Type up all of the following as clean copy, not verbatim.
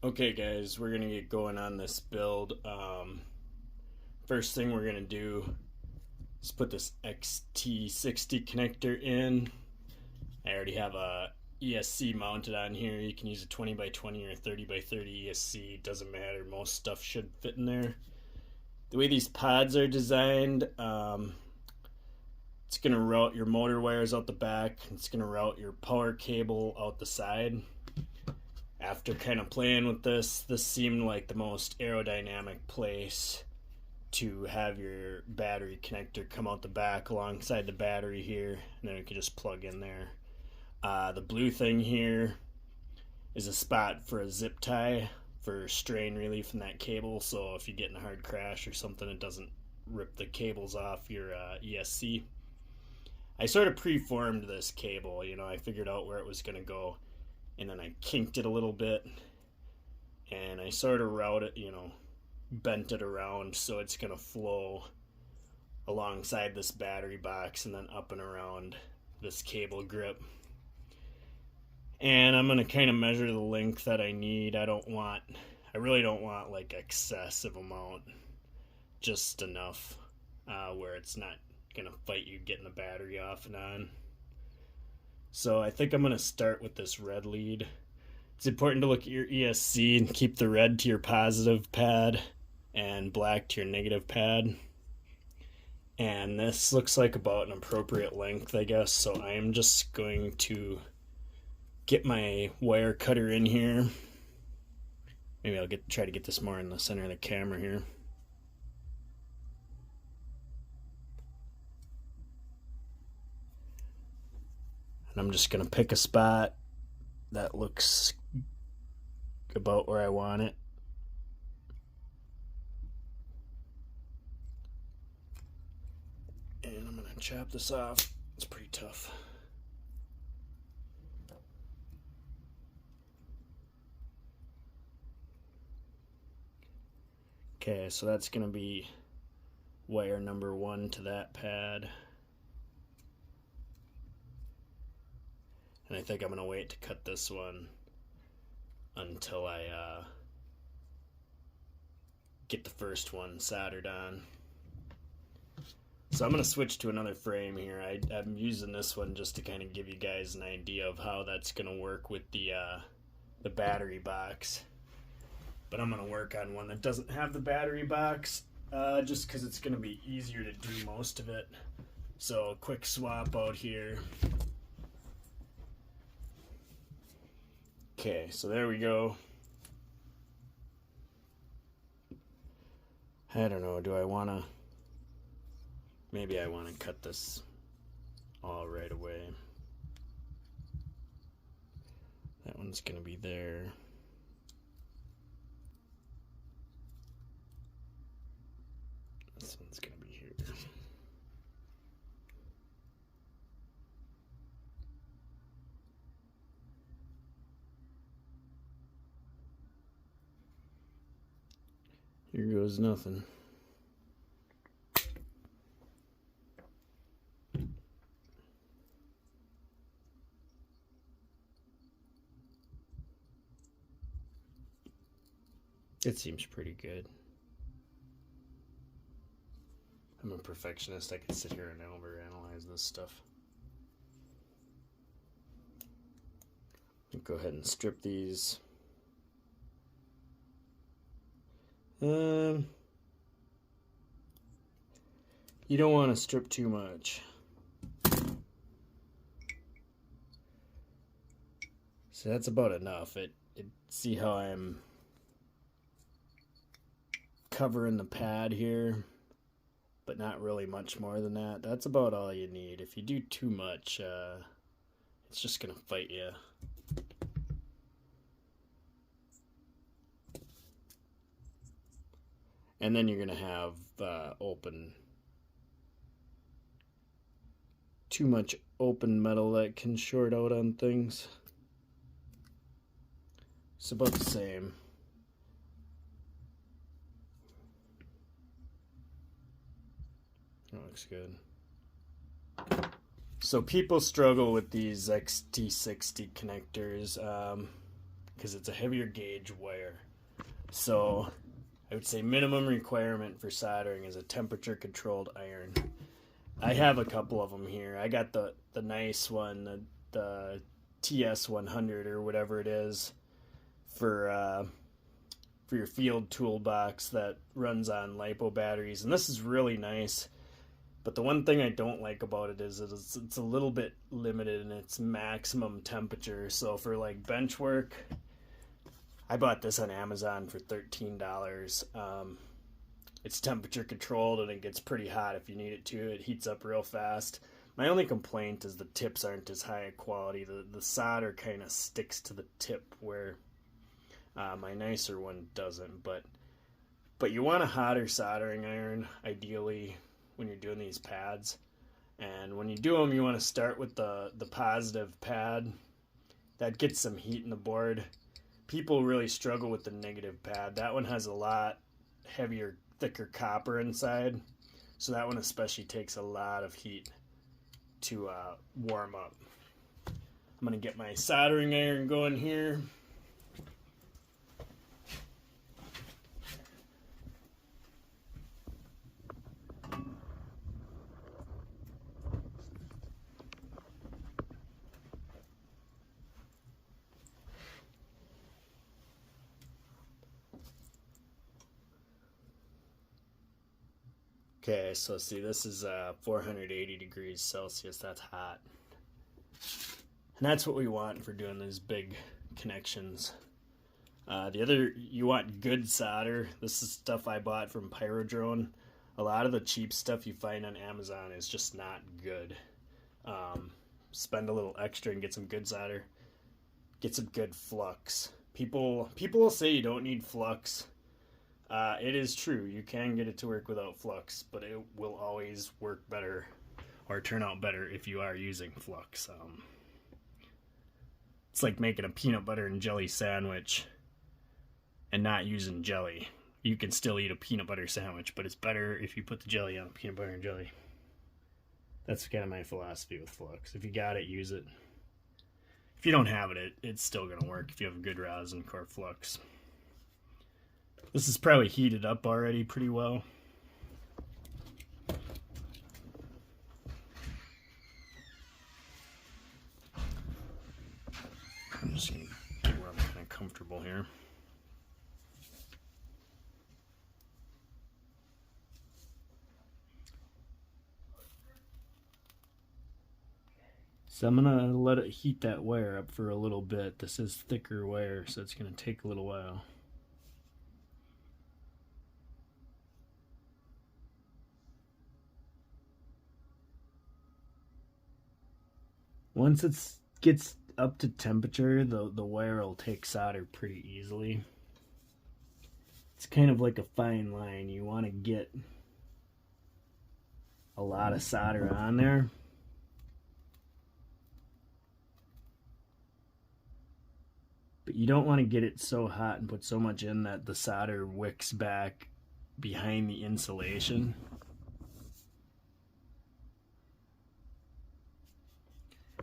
Okay guys, we're gonna get going on this build. First thing we're gonna do is put this XT60 connector in. I already have a ESC mounted on here. You can use a 20x20 or 30x30 ESC, doesn't matter, most stuff should fit in there. The way these pods are designed, it's gonna route your motor wires out the back, it's gonna route your power cable out the side. After kind of playing with this seemed like the most aerodynamic place to have your battery connector come out the back alongside the battery here, and then we can just plug in there. The blue thing here is a spot for a zip tie for strain relief in that cable, so if you get in a hard crash or something, it doesn't rip the cables off your ESC. I sort of preformed this cable, I figured out where it was going to go, and then I kinked it a little bit, and I sort of routed it, bent it around so it's going to flow alongside this battery box and then up and around this cable grip. And I'm going to kind of measure the length that I need. I really don't want like excessive amount, just enough where it's not going to fight you getting the battery off and on. So I think I'm going to start with this red lead. It's important to look at your ESC and keep the red to your positive pad and black to your negative pad. And this looks like about an appropriate length, I guess. So I am just going to get my wire cutter in here. Maybe I'll try to get this more in the center of the camera here. I'm just going to pick a spot that looks about where I want it. And I'm going to chop this off. It's pretty tough. Okay, so that's going to be wire number 1 to that pad. And I think I'm going to wait to cut this one until I get the first one soldered on. So I'm going to switch to another frame here. I'm using this one just to kind of give you guys an idea of how that's going to work with the battery box. But I'm going to work on one that doesn't have the battery box just because it's going to be easier to do most of it. So a quick swap out here. Okay, so there we go. I don't know, maybe I want to cut this all right away. That one's going to be there. This one's going to be here. Here goes nothing. It seems pretty good. I'm a perfectionist. I can sit here and overanalyze this stuff. I'll go ahead and strip these. You don't want to strip too much. So that's about enough. See how I'm covering the pad here, but not really much more than that. That's about all you need. If you do too much, it's just gonna fight you. And then you're gonna have too much open metal that can short out on things. It's about the same. That looks good. So people struggle with these XT60 connectors. because it's a heavier gauge wire. So I would say minimum requirement for soldering is a temperature controlled iron. I have a couple of them here. I got the nice one, the TS100 or whatever it is, for your field toolbox that runs on LiPo batteries, and this is really nice. But the one thing I don't like about it is it's a little bit limited in its maximum temperature. So for like bench work, I bought this on Amazon for $13. It's temperature controlled and it gets pretty hot if you need it to. It heats up real fast. My only complaint is the tips aren't as high quality. The solder kind of sticks to the tip where my nicer one doesn't. But you want a hotter soldering iron, ideally, when you're doing these pads. And when you do them, you want to start with the positive pad. That gets some heat in the board. People really struggle with the negative pad. That one has a lot heavier, thicker copper inside, so that one especially takes a lot of heat to warm up. I'm going to get my soldering iron going here. Okay, so see, this is 480 degrees Celsius. That's hot. And that's what we want for doing these big connections. You want good solder. This is stuff I bought from Pyrodrone. A lot of the cheap stuff you find on Amazon is just not good. Spend a little extra and get some good solder. Get some good flux. People will say you don't need flux. It is true, you can get it to work without flux, but it will always work better or turn out better if you are using flux. It's like making a peanut butter and jelly sandwich and not using jelly. You can still eat a peanut butter sandwich, but it's better if you put the jelly on peanut butter and jelly. That's kind of my philosophy with flux. If you got it, use it. If you don't have it, it's still going to work if you have a good rosin core flux. This is probably heated up already pretty well. I'm just going to get where I'm kind of comfortable here. So I'm going to let it heat that wire up for a little bit. This is thicker wire, so it's going to take a little while. Once it gets up to temperature, the wire will take solder pretty easily. It's kind of like a fine line. You want to get a lot of solder on there. But you don't want to get it so hot and put so much in that the solder wicks back behind the insulation.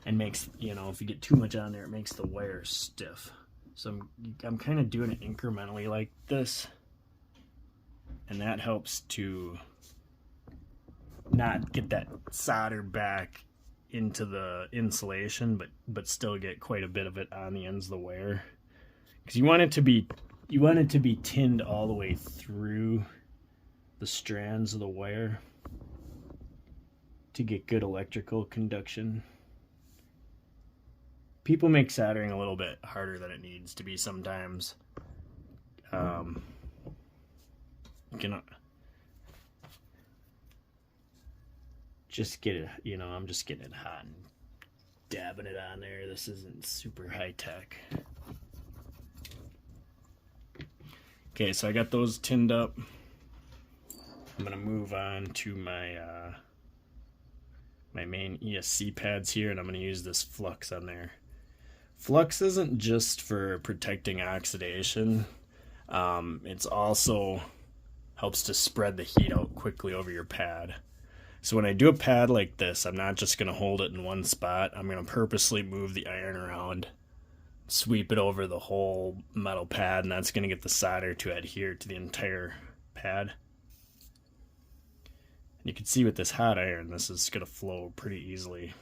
And makes, if you get too much on there, it makes the wire stiff. So I'm kind of doing it incrementally like this. And that helps to not get that solder back into the insulation, but still get quite a bit of it on the ends of the wire. Because you want it to be tinned all the way through the strands of the wire to get good electrical conduction. People make soldering a little bit harder than it needs to be sometimes. You can just get it, I'm just getting it hot and dabbing it on there. This isn't super high tech. Okay, so I got those tinned up. I'm gonna move on to my my main ESC pads here, and I'm gonna use this flux on there. Flux isn't just for protecting oxidation. It's also helps to spread the heat out quickly over your pad. So when I do a pad like this, I'm not just going to hold it in one spot. I'm going to purposely move the iron around sweep it over the whole metal pad, and that's going to get the solder to adhere to the entire pad. And you can see with this hot iron, this is going to flow pretty easily.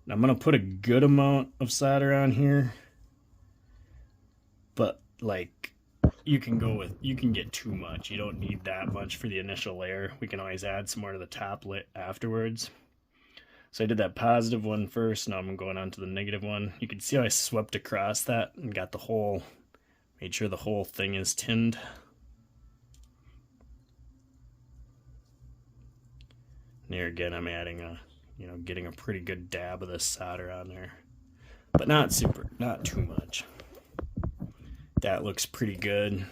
Now I'm going to put a good amount of solder on here, but like you can get too much. You don't need that much for the initial layer. We can always add some more to the top afterwards. So I did that positive one first, now I'm going on to the negative one. You can see how I swept across that and got made sure the whole thing is tinned. And here again, I'm adding getting a pretty good dab of this solder on there. But not too much. That looks pretty good.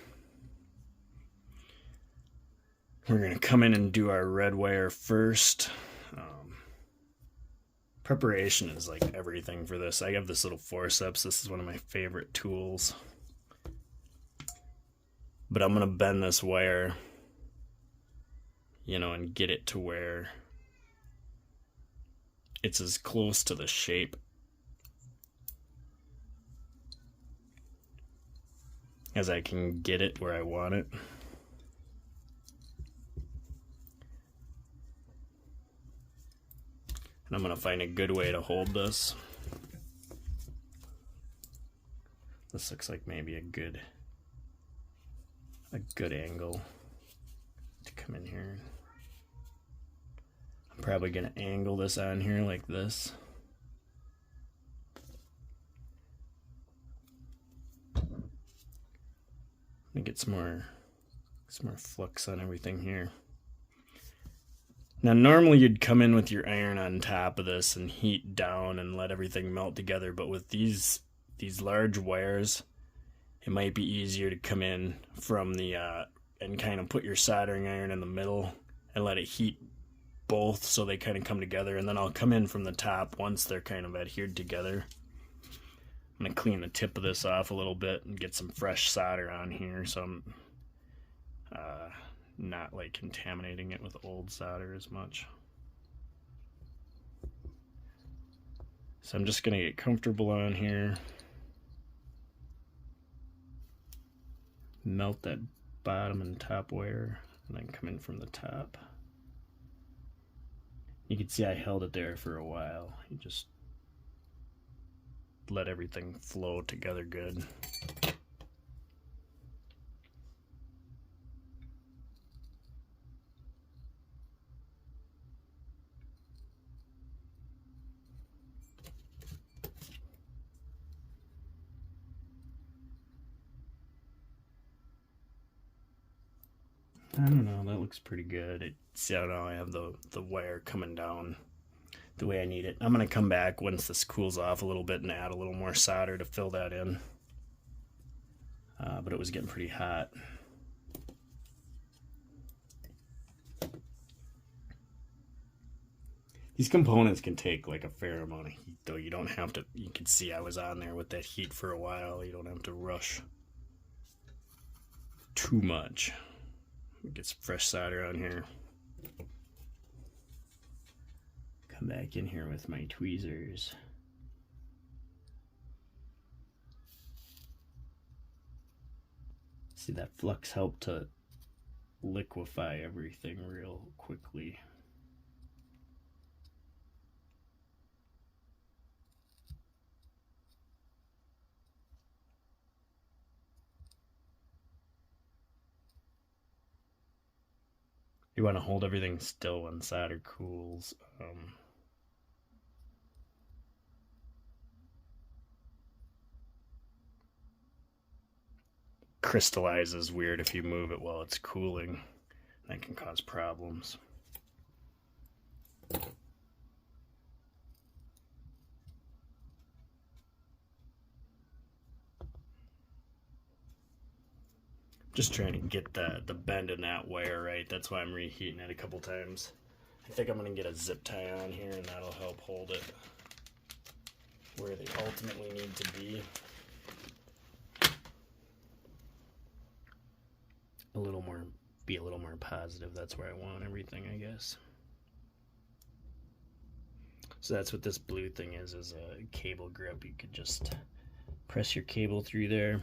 We're gonna come in and do our red wire first. Preparation is like everything for this. I have this little forceps. This is one of my favorite tools. But I'm gonna bend this wire, and get it to where it's as close to the shape as I can get it where I want it. And I'm going to find a good way to hold this. This looks like maybe a good angle to come in here. I'm probably going to angle this on here like this. And get some more flux on everything here. Now normally you'd come in with your iron on top of this and heat down and let everything melt together, but with these large wires, it might be easier to come in from the and kind of put your soldering iron in the middle and let it heat both so they kind of come together, and then I'll come in from the top once they're kind of adhered together. I'm going to clean the tip of this off a little bit and get some fresh solder on here so I'm not like contaminating it with old solder as much. So I'm just going to get comfortable on here. Melt that bottom and top wire and then come in from the top. You can see I held it there for a while. You just let everything flow together good. I don't know, that looks pretty good. See how now I have the wire coming down the way I need it. I'm going to come back once this cools off a little bit and add a little more solder to fill that in. But it was getting pretty hot. These components can take like a fair amount of heat, though. You don't have to, you can see I was on there with that heat for a while. You don't have to rush too much. Get some fresh solder on here. Come back in here with my tweezers. See, that flux helped to liquefy everything real quickly. You want to hold everything still when solder cools. Crystallizes weird if you move it while it's cooling. That can cause problems. Just trying to get the bend in that wire right. That's why I'm reheating it a couple times. I think I'm going to get a zip tie on here and that'll help hold it where they ultimately need to be. Be a little more positive. That's where I want everything, I guess. So that's what this blue thing is a cable grip. You could just Press your cable through there.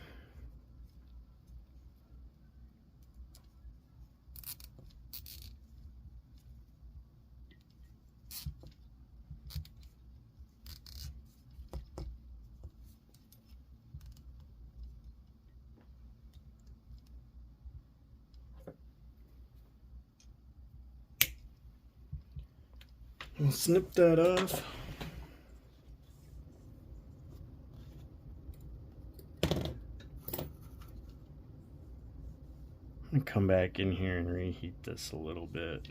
We'll snip that off. I'm gonna come back in here and reheat this a little bit.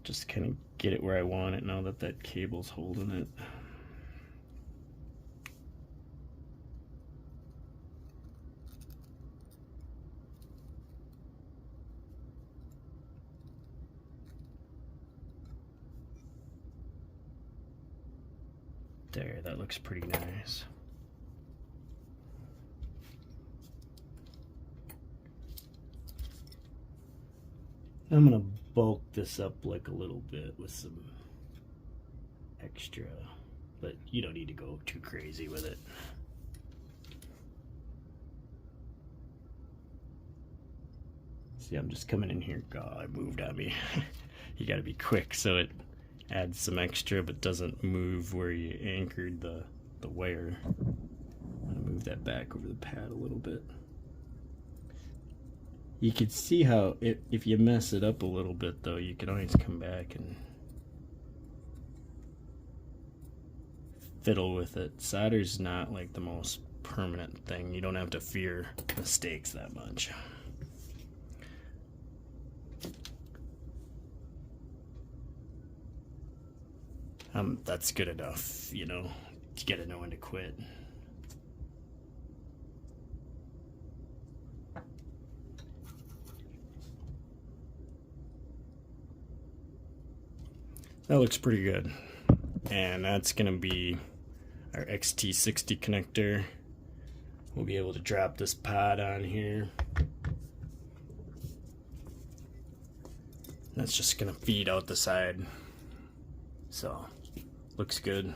Just kind of get it where I want it now that that cable's holding it. There, that looks pretty nice. I'm gonna bulk this up like a little bit with some extra, but you don't need to go too crazy with it. See, I'm just coming in here. God, it moved on me. You gotta be quick so it adds some extra but doesn't move where you anchored the wire. I'm gonna move that back over the pad a little bit. You can see how if you mess it up a little bit though, you can always come back and fiddle with it. Solder's not like the most permanent thing. You don't have to fear mistakes that much. That's good enough, you know. You gotta know when to quit. That looks pretty good. And that's gonna be our XT60 connector. We'll be able to drop this pod on here. That's just gonna feed out the side. So, looks good.